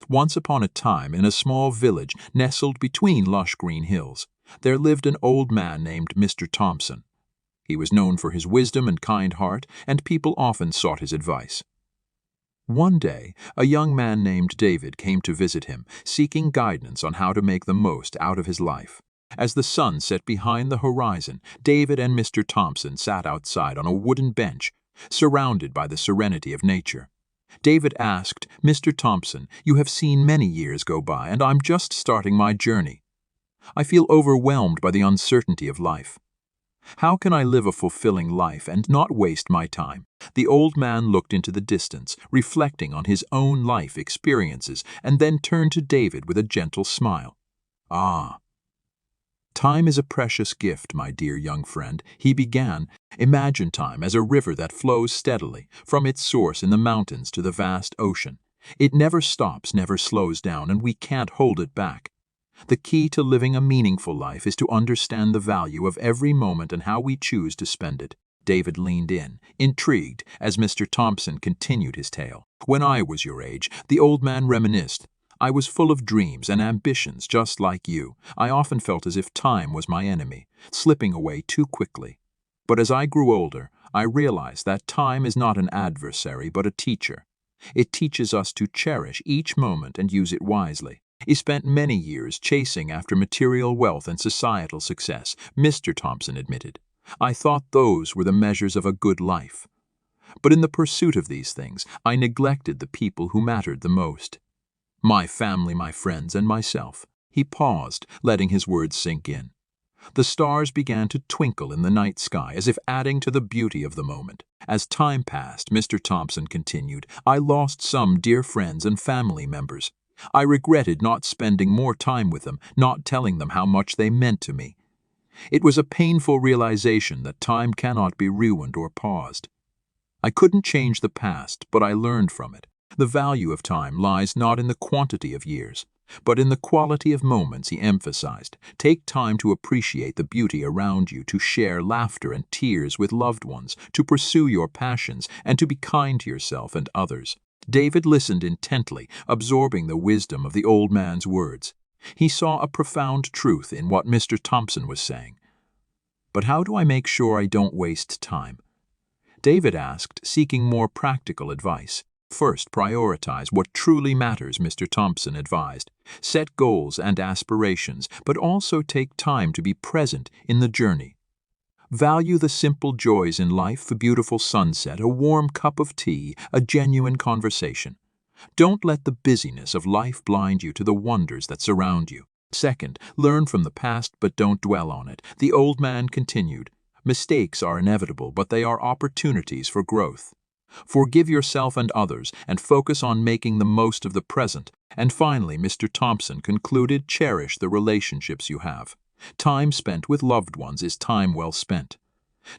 Once upon a time, in a small village nestled between lush green hills, there lived an old man named Mr. Thompson. He was known for his wisdom and kind heart, and people often sought his advice. One day, a young man named David came to visit him, seeking guidance on how to make the most out of his life. As the sun set behind the horizon, David and Mr. Thompson sat outside on a wooden bench, surrounded by the serenity of nature. David asked, "Mr. Thompson, you have seen many years go by, and I'm just starting my journey. I feel overwhelmed by the uncertainty of life. How can I live a fulfilling life and not waste my time?" The old man looked into the distance, reflecting on his own life experiences, and then turned to David with a gentle smile. "Ah, time is a precious gift, my dear young friend," he began. "Imagine time as a river that flows steadily, from its source in the mountains to the vast ocean. It never stops, never slows down, and we can't hold it back. The key to living a meaningful life is to understand the value of every moment and how we choose to spend it." David leaned in, intrigued, as Mr. Thompson continued his tale. "When I was your age," the old man reminisced, "I was full of dreams and ambitions just like you. I often felt as if time was my enemy, slipping away too quickly. But as I grew older, I realized that time is not an adversary but a teacher. It teaches us to cherish each moment and use it wisely. He spent many years chasing after material wealth and societal success," Mr. Thompson admitted. "I thought those were the measures of a good life. But in the pursuit of these things, I neglected the people who mattered the most. My family, my friends, and myself." He paused, letting his words sink in. The stars began to twinkle in the night sky, as if adding to the beauty of the moment. As time passed, Mr. Thompson continued, "I lost some dear friends and family members. I regretted not spending more time with them, not telling them how much they meant to me. It was a painful realization that time cannot be ruined or paused. I couldn't change the past, but I learned from it. The value of time lies not in the quantity of years, but in the quality of moments," he emphasized. "Take time to appreciate the beauty around you, to share laughter and tears with loved ones, to pursue your passions, and to be kind to yourself and others." David listened intently, absorbing the wisdom of the old man's words. He saw a profound truth in what Mr. Thompson was saying. "But how do I make sure I don't waste time?" David asked, seeking more practical advice. "First, prioritize what truly matters," Mr. Thompson advised. "Set goals and aspirations, but also take time to be present in the journey. Value the simple joys in life: a beautiful sunset, a warm cup of tea, a genuine conversation. Don't let the busyness of life blind you to the wonders that surround you." Second, learn from the past but don't dwell on it. The old man continued, "Mistakes are inevitable, but they are opportunities for growth. Forgive yourself and others, and focus on making the most of the present." And finally, Mr. Thompson concluded, "Cherish the relationships you have. Time spent with loved ones is time well spent.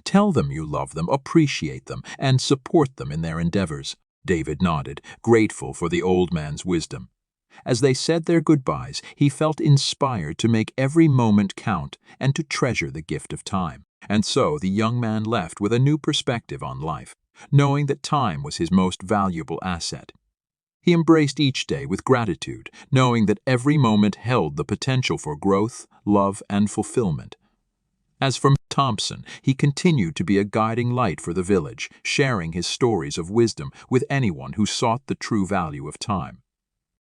Tell them you love them, appreciate them, and support them in their endeavors." David nodded, grateful for the old man's wisdom. As they said their goodbyes, he felt inspired to make every moment count and to treasure the gift of time. And so the young man left with a new perspective on life, knowing that time was his most valuable asset. He embraced each day with gratitude, knowing that every moment held the potential for growth, love, and fulfillment. As for Thompson, he continued to be a guiding light for the village, sharing his stories of wisdom with anyone who sought the true value of time.